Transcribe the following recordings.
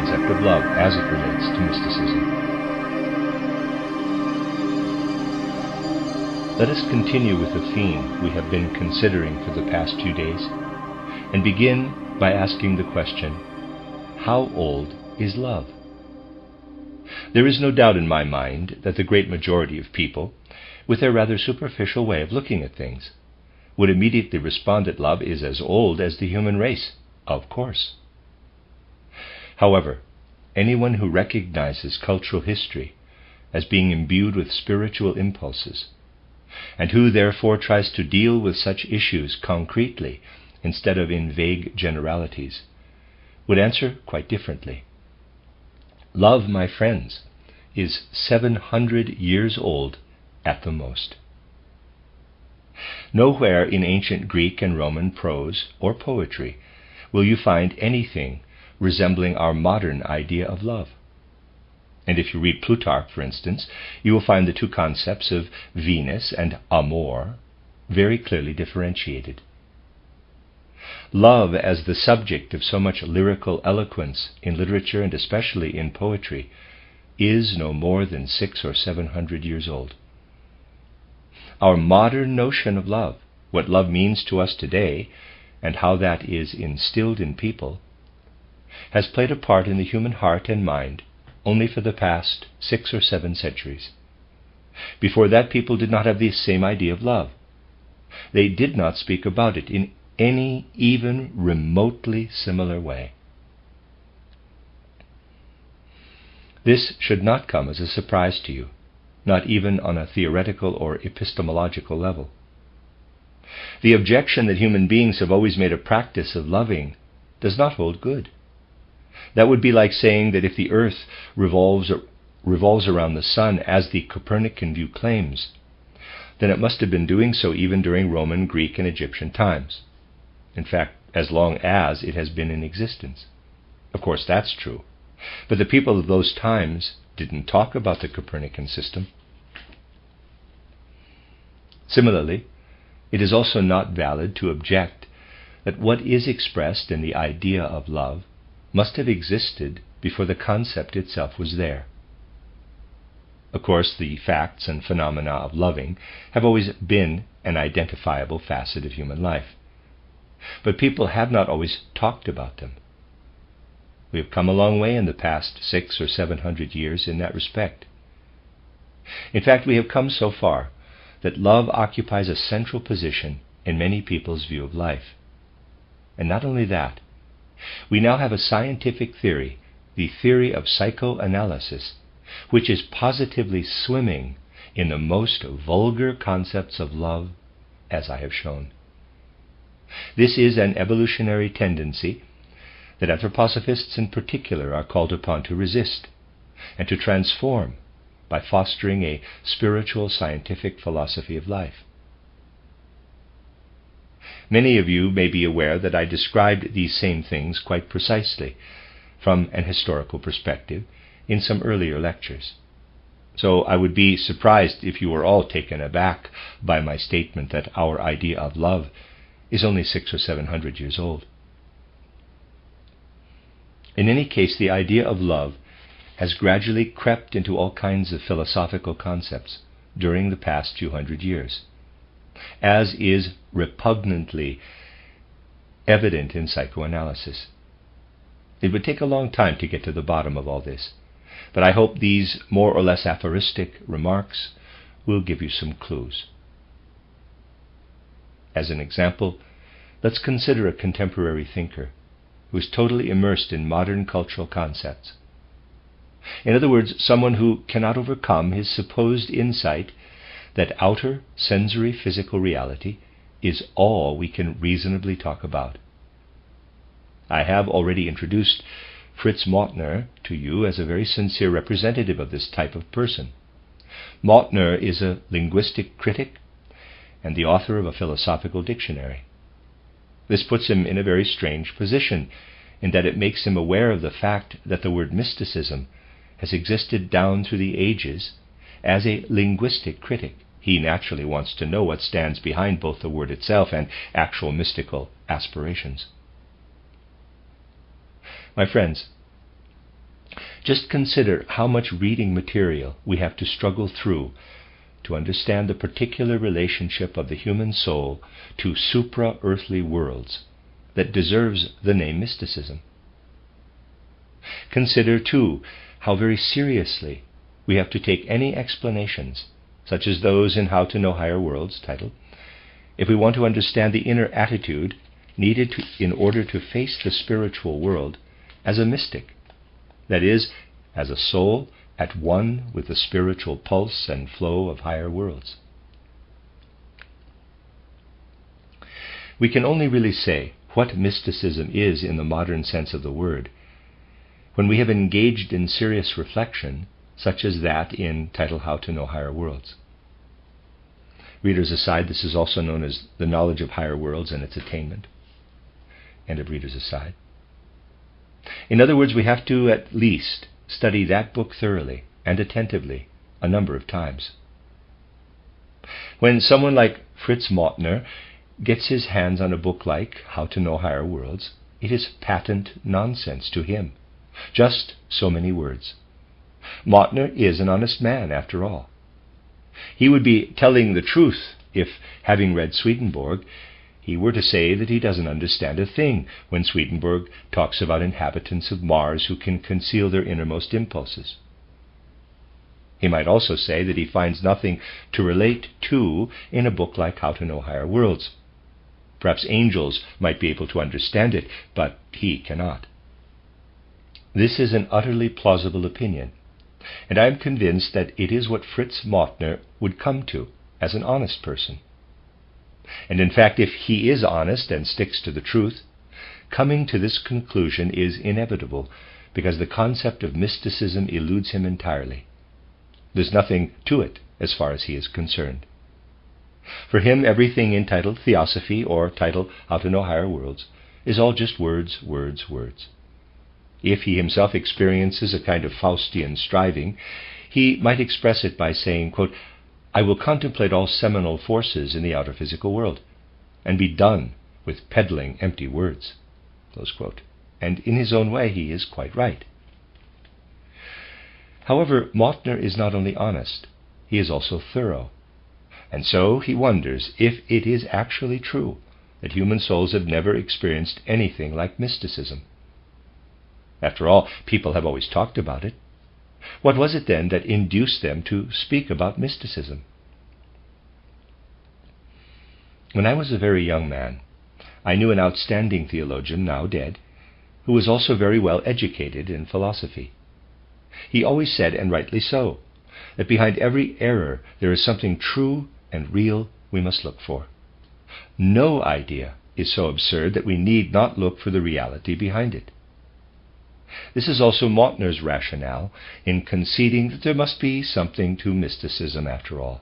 concept of love as it relates to mysticism. Let us continue with the theme we have been considering for the past 2 days, and begin by asking the question, how old is love? There is no doubt in my mind that the great majority of people, with their rather superficial way of looking at things, would immediately respond that love is as old as the human race. Of course. However, anyone who recognizes cultural history as being imbued with spiritual impulses, and who therefore tries to deal with such issues concretely instead of in vague generalities, would answer quite differently. Love, my friends, is 700 years old at the most. Nowhere in ancient Greek and Roman prose or poetry will you find anything resembling our modern idea of love. And if you read Plutarch, for instance, you will find the two concepts of Venus and amor very clearly differentiated. Love as the subject of so much lyrical eloquence in literature and especially in poetry is no more than 600 or 700 years old. Our modern notion of love, what love means to us today, and how that is instilled in people, has played a part in the human heart and mind only for the past 6 or 7 centuries. Before that, people did not have the same idea of love. They did not speak about it in any even remotely similar way. This should not come as a surprise to you, not even on a theoretical or epistemological level. The objection that human beings have always made a practice of loving does not hold good. That would be like saying that if the earth revolves around the sun as the Copernican view claims, then it must have been doing so even during Roman, Greek, and Egyptian times. In fact, as long as it has been in existence. Of course, that's true. But the people of those times didn't talk about the Copernican system. Similarly, it is also not valid to object that what is expressed in the idea of love must have existed before the concept itself was there. Of course, the facts and phenomena of loving have always been an identifiable facet of human life. But people have not always talked about them. We have come a long way in the past 600 or 700 years in that respect. In fact, we have come so far that love occupies a central position in many people's view of life. And not only that, we now have a scientific theory, the theory of psychoanalysis, which is positively swimming in the most vulgar concepts of love, as I have shown. This is an evolutionary tendency that anthroposophists in particular are called upon to resist and to transform by fostering a spiritual scientific philosophy of life. Many of you may be aware that I described these same things quite precisely from an historical perspective in some earlier lectures. So I would be surprised if you were all taken aback by my statement that our idea of love is only 600 or 700 years old. In any case, the idea of love has gradually crept into all kinds of philosophical concepts during the past few hundred years, as is repugnantly evident in psychoanalysis. It would take a long time to get to the bottom of all this, but I hope these more or less aphoristic remarks will give you some clues. As an example, let's consider a contemporary thinker who is totally immersed in modern cultural concepts. In other words, someone who cannot overcome his supposed insight that outer sensory physical reality is all we can reasonably talk about. I have already introduced Fritz Mautner to you as a very sincere representative of this type of person. Mautner is a linguistic critic and the author of a philosophical dictionary. This puts him in a very strange position, in that it makes him aware of the fact that the word mysticism has existed down through the ages as a linguistic critic. He naturally wants to know what stands behind both the word itself and actual mystical aspirations. My friends, Just consider how much reading material we have to struggle through to understand the particular relationship of the human soul to supra-earthly worlds that deserves the name mysticism. Consider, too, how very seriously we have to take any explanations, such as those in How to Know Higher Worlds title, if we want to understand the inner attitude needed in order to face the spiritual world as a mystic, that is, as a soul at one with the spiritual pulse and flow of higher worlds. We can only really say what mysticism is in the modern sense of the word when we have engaged in serious reflection, such as that in title How to Know Higher Worlds. Readers aside, this is also known as the knowledge of higher worlds and its attainment. End of readers aside. In other words, we have to at least study that book thoroughly and attentively a number of times. When someone like Fritz Mautner gets his hands on a book like How to Know Higher Worlds, it is patent nonsense to him. Just so many words. Mautner is an honest man, after all. He would be telling the truth if, having read Swedenborg, he were to say that he doesn't understand a thing when Swedenborg talks about inhabitants of Mars who can conceal their innermost impulses. He might also say that he finds nothing to relate to in a book like How to Know Higher Worlds. Perhaps angels might be able to understand it, but he cannot. This is an utterly plausible opinion, and I am convinced that it is what Fritz Mautner would come to as an honest person. And in fact, if he is honest and sticks to the truth, coming to this conclusion is inevitable, because the concept of mysticism eludes him entirely. There's nothing to it as far as he is concerned. For him, everything entitled Theosophy or titled How to Know Higher Worlds is all just words, words, words. If he himself experiences a kind of Faustian striving, he might express it by saying, quote, "I will contemplate all seminal forces in the outer physical world, and be done with peddling empty words." Close quote. And in his own way, he is quite right. However, Mautner is not only honest, he is also thorough. And so he wonders if it is actually true that human souls have never experienced anything like mysticism. After all, people have always talked about it. What was it then that induced them to speak about mysticism? When I was a very young man, I knew an outstanding theologian, now dead, who was also very well educated in philosophy. He always said, and rightly so, that behind every error there is something true and real we must look for. No idea is so absurd that we need not look for the reality behind it. This is also Mautner's rationale in conceding that there must be something to mysticism after all.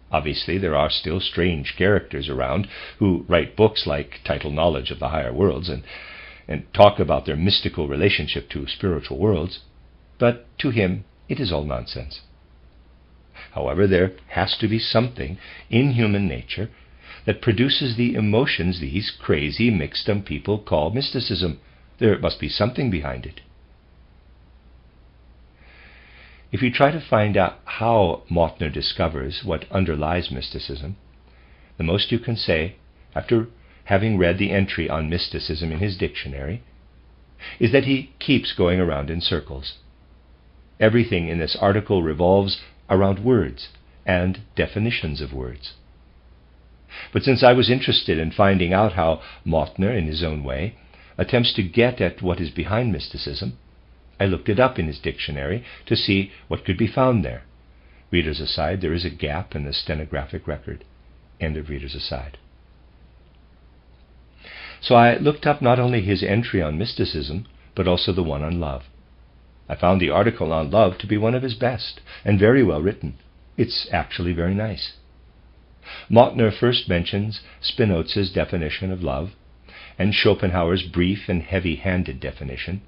Obviously, there are still strange characters around who write books like Title Knowledge of the Higher Worlds and talk about their mystical relationship to spiritual worlds, but to him it is all nonsense. However, there has to be something in human nature that produces the emotions these crazy, mixed-up people call mysticism. There must be something behind it. If you try to find out how Mautner discovers what underlies mysticism, the most you can say, after having read the entry on mysticism in his dictionary, is that he keeps going around in circles. Everything in this article revolves around words and definitions of words. But since I was interested in finding out how Mautner, in his own way, attempts to get at what is behind mysticism, I looked it up in his dictionary to see what could be found there. Readers aside, there is a gap in the stenographic record. End of readers aside. So I looked up not only his entry on mysticism, but also the one on love. I found the article on love to be one of his best, and very well written. It's actually very nice. Mautner first mentions Spinoza's definition of love, and Schopenhauer's brief and heavy-handed definition,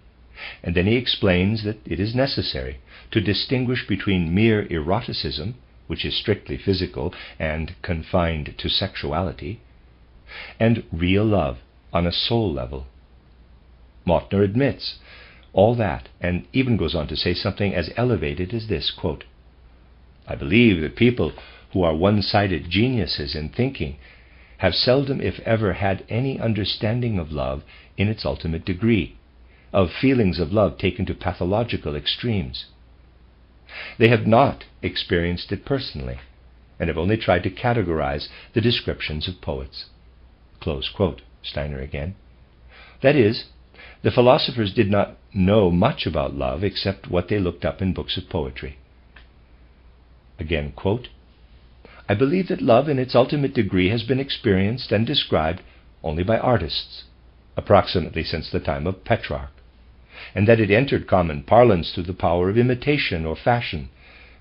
and then he explains that it is necessary to distinguish between mere eroticism, which is strictly physical and confined to sexuality, and real love on a soul level. Mautner admits, all that, and even goes on to say something as elevated as this, quote, "I believe that people who are one-sided geniuses in thinking have seldom, if ever, had any understanding of love in its ultimate degree, of feelings of love taken to pathological extremes. They have not experienced it personally, and have only tried to categorize the descriptions of poets." Close quote. Steiner again. That is, the philosophers did not know much about love except what they looked up in books of poetry. Again, quote, "I believe that love in its ultimate degree has been experienced and described only by artists, approximately since the time of Petrarch, and that it entered common parlance through the power of imitation or fashion,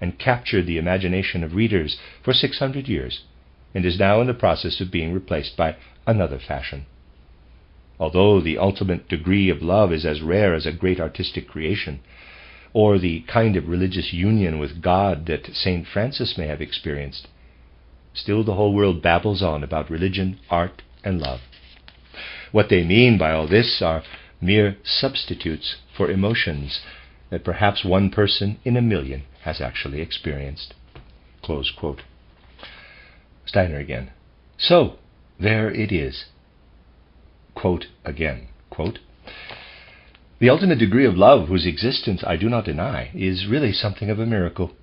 and captured the imagination of readers for 600 years, and is now in the process of being replaced by another fashion. Although the ultimate degree of love is as rare as a great artistic creation, or the kind of religious union with God that St. Francis may have experienced, still the whole world babbles on about religion, art, and love. What they mean by all this are mere substitutes for emotions that perhaps one person in a million has actually experienced." Close quote. Steiner again. So, there it is. Quote again, quote, "The ultimate degree of love, whose existence I do not deny, is really something of a miracle,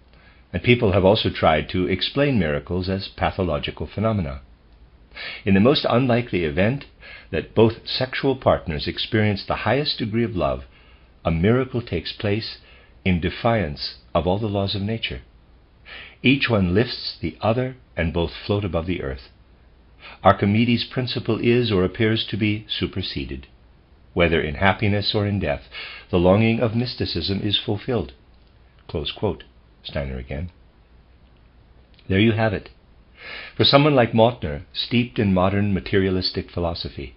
and people have also tried to explain miracles as pathological phenomena. In the most unlikely event that both sexual partners experience the highest degree of love, a miracle takes place in defiance of all the laws of nature. Each one lifts the other, and both float above the earth. Archimedes' principle is or appears to be superseded. Whether in happiness or in death, the longing of mysticism is fulfilled." Close quote. Steiner again. There you have it. For someone like Mautner, steeped in modern materialistic philosophy,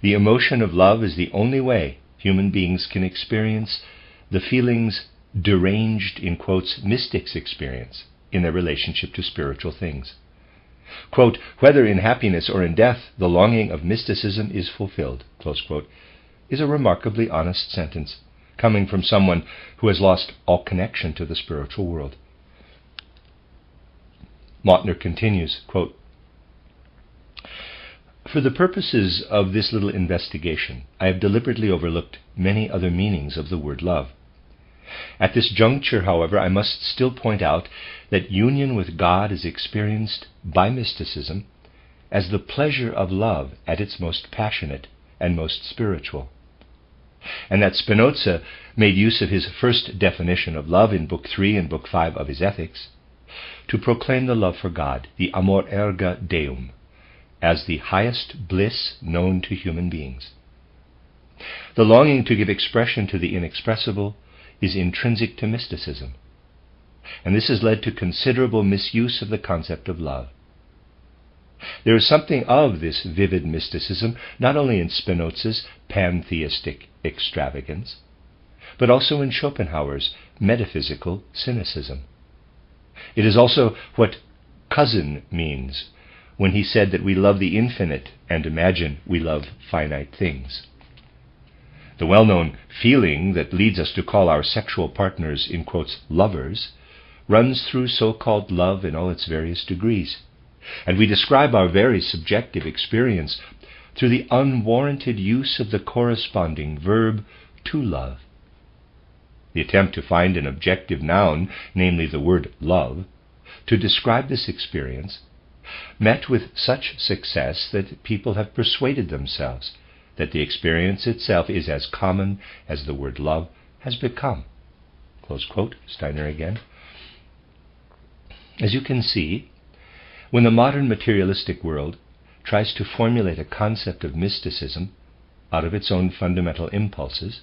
the emotion of love is the only way human beings can experience the feelings deranged, in quotes, mystics experience in their relationship to spiritual things. Quote, "Whether in happiness or in death, the longing of mysticism is fulfilled," close quote, is a remarkably honest sentence, coming from someone who has lost all connection to the spiritual world. Mautner continues, quote, "For the purposes of this little investigation, I have deliberately overlooked many other meanings of the word love. At this juncture, however, I must still point out that union with God is experienced by mysticism as the pleasure of love at its most passionate and most spiritual, and that Spinoza made use of his first definition of love in Book 3 and Book 5 of his Ethics to proclaim the love for God, the amor erga deum, as the highest bliss known to human beings. The longing to give expression to the inexpressible is intrinsic to mysticism, and this has led to considerable misuse of the concept of love. There is something of this vivid mysticism not only in Spinoza's pantheistic extravagance, but also in Schopenhauer's metaphysical cynicism. It is also what Cousin means when he said that we love the infinite and imagine we love finite things. The well-known feeling that leads us to call our sexual partners, in quotes, lovers, runs through so-called love in all its various degrees, and we describe our very subjective experience through the unwarranted use of the corresponding verb to love. The attempt to find an objective noun, namely the word love, to describe this experience, met with such success that people have persuaded themselves that the experience itself is as common as the word love has become. Close quote, Steiner again. As you can see, when the modern materialistic world tries to formulate a concept of mysticism out of its own fundamental impulses,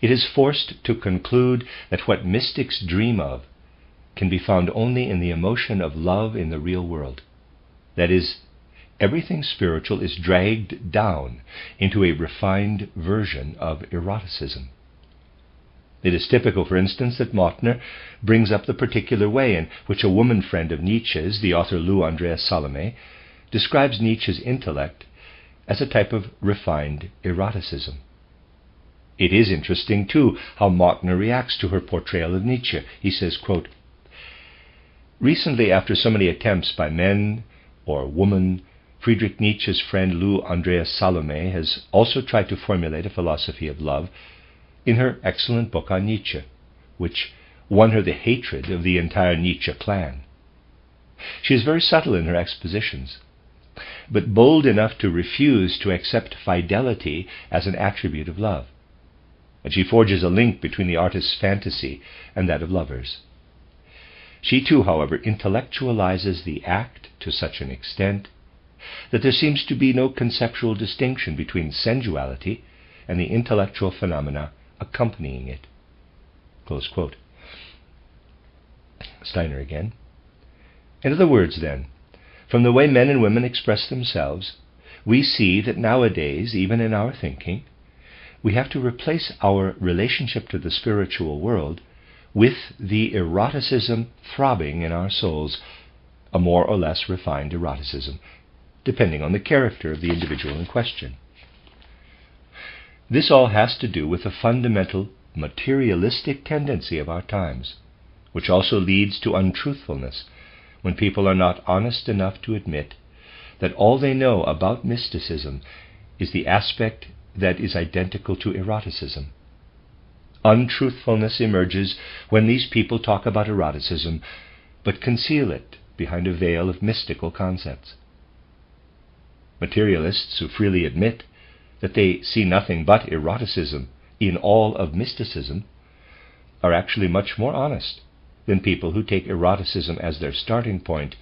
it is forced to conclude that what mystics dream of can be found only in the emotion of love in the real world. That is, everything spiritual is dragged down into a refined version of eroticism. It is typical, for instance, that Mautner brings up the particular way in which a woman friend of Nietzsche's, the author Lou Andreas Salome, describes Nietzsche's intellect as a type of refined eroticism. It is interesting, too, how Mautner reacts to her portrayal of Nietzsche. He says, quote, "Recently, after so many attempts by men or woman, Friedrich Nietzsche's friend Lou Andreas Salome has also tried to formulate a philosophy of love in her excellent book on Nietzsche, which won her the hatred of the entire Nietzsche clan. She is very subtle in her expositions, but bold enough to refuse to accept fidelity as an attribute of love. And she forges a link between the artist's fantasy and that of lovers. She too, however, intellectualizes the act to such an extent that there seems to be no conceptual distinction between sensuality and the intellectual phenomena accompanying it." Close quote. Steiner again. "In other words, then, from the way men and women express themselves, we see that nowadays, even in our thinking, we have to replace our relationship to the spiritual world with the eroticism throbbing in our souls, a more or less refined eroticism, depending on the character of the individual in question. This all has to do with the fundamental materialistic tendency of our times, which also leads to untruthfulness when people are not honest enough to admit that all they know about mysticism is the aspect that is identical to eroticism. Untruthfulness emerges when these people talk about eroticism, but conceal it behind a veil of mystical concepts. Materialists who freely admit that they see nothing but eroticism in all of mysticism are actually much more honest than people who take eroticism as their starting point,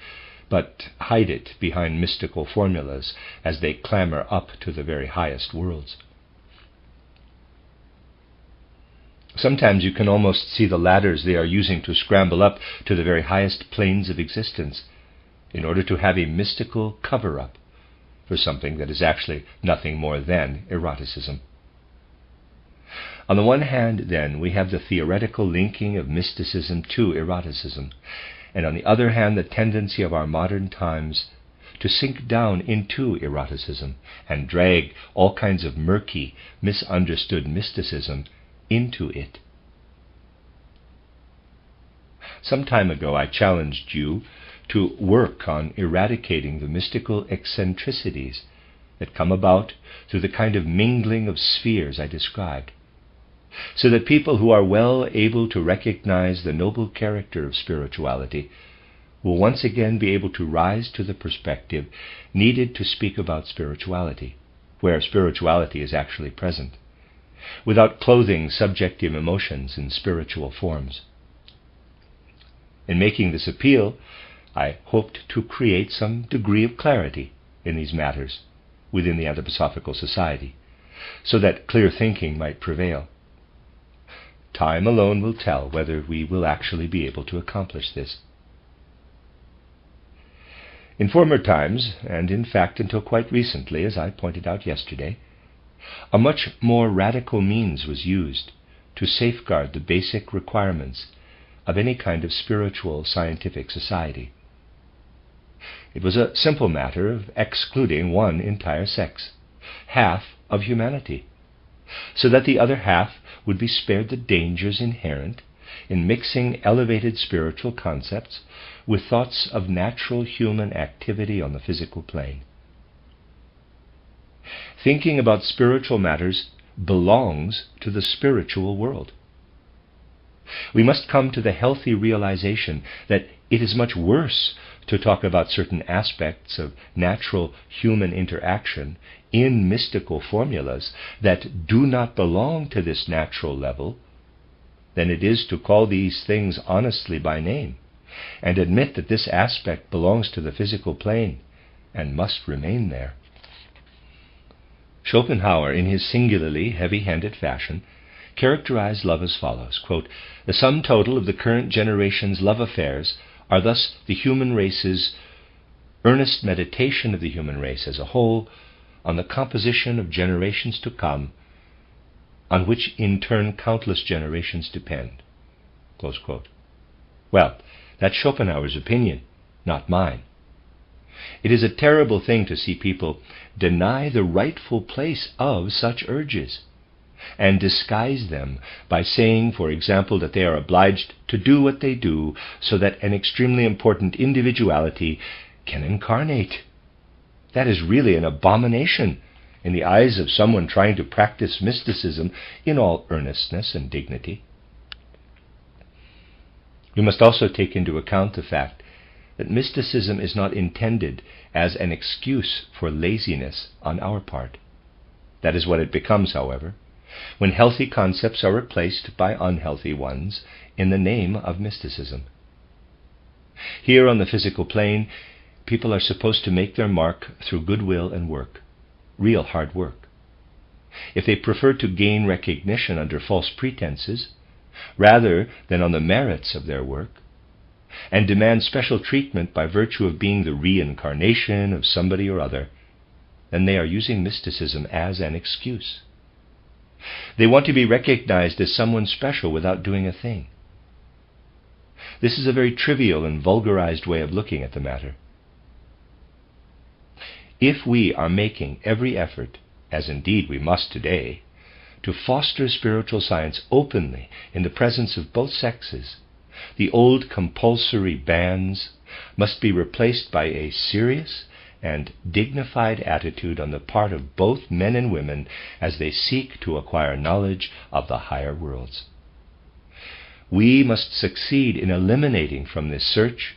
but hide it behind mystical formulas as they clamber up to the very highest worlds. Sometimes you can almost see the ladders they are using to scramble up to the very highest planes of existence in order to have a mystical cover-up for something that is actually nothing more than eroticism. On the one hand, then, we have the theoretical linking of mysticism to eroticism, and on the other hand, the tendency of our modern times to sink down into eroticism and drag all kinds of murky, misunderstood mysticism into it. Some time ago I challenged you to work on eradicating the mystical eccentricities that come about through the kind of mingling of spheres I described, so that people who are well able to recognize the noble character of spirituality will once again be able to rise to the perspective needed to speak about spirituality, where spirituality is actually present, without clothing subjective emotions in spiritual forms. In making this appeal, I hoped to create some degree of clarity in these matters within the Anthroposophical Society, so that clear thinking might prevail. Time alone will tell whether we will actually be able to accomplish this. In former times, and in fact until quite recently, as I pointed out yesterday, a much more radical means was used to safeguard the basic requirements of any kind of spiritual scientific society. It was a simple matter of excluding one entire sex, half of humanity, so that the other half would be spared the dangers inherent in mixing elevated spiritual concepts with thoughts of natural human activity on the physical plane. Thinking about spiritual matters belongs to the spiritual world. We must come to the healthy realization that it is much worse to talk about certain aspects of natural human interaction in mystical formulas that do not belong to this natural level than it is to call these things honestly by name and admit that this aspect belongs to the physical plane and must remain there. Schopenhauer, in his singularly heavy-handed fashion, characterized love as follows, quote, "The sum total of the current generation's love affairs are thus the human race's earnest meditation of the human race as a whole on the composition of generations to come, on which in turn countless generations depend." Close quote. Well, that's Schopenhauer's opinion, not mine. It is a terrible thing to see people deny the rightful place of such urges, and disguise them by saying, for example, that they are obliged to do what they do so that an extremely important individuality can incarnate. That is really an abomination in the eyes of someone trying to practice mysticism in all earnestness and dignity. We must also take into account the fact that mysticism is not intended as an excuse for laziness on our part. That is what it becomes, however, when healthy concepts are replaced by unhealthy ones in the name of mysticism. Here on the physical plane, people are supposed to make their mark through goodwill and work, real hard work. If they prefer to gain recognition under false pretenses, rather than on the merits of their work, and demand special treatment by virtue of being the reincarnation of somebody or other, then they are using mysticism as an excuse. They want to be recognized as someone special without doing a thing. This is a very trivial and vulgarized way of looking at the matter. If we are making every effort, as indeed we must today, to foster spiritual science openly in the presence of both sexes, the old compulsory bans must be replaced by a serious and dignified attitude on the part of both men and women as they seek to acquire knowledge of the higher worlds. We must succeed in eliminating from this search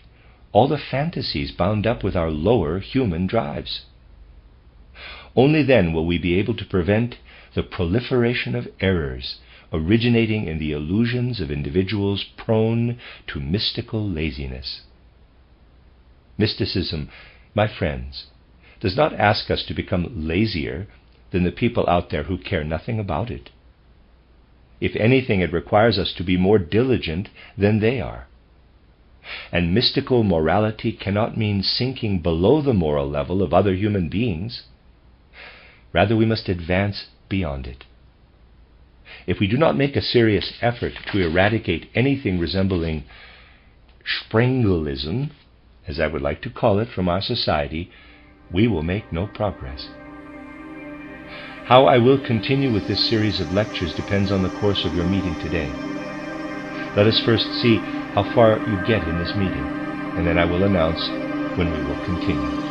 all the fantasies bound up with our lower human drives. Only then will we be able to prevent the proliferation of errors originating in the illusions of individuals prone to mystical laziness. Mysticism, my friends, does not ask us to become lazier than the people out there who care nothing about it. If anything, it requires us to be more diligent than they are. And mystical morality cannot mean sinking below the moral level of other human beings. Rather, we must advance beyond it. If we do not make a serious effort to eradicate anything resembling Sprengelism, as I would like to call it, from our society, we will make no progress. How I will continue with this series of lectures depends on the course of your meeting today. Let us first see how far you get in this meeting, and then I will announce when we will continue.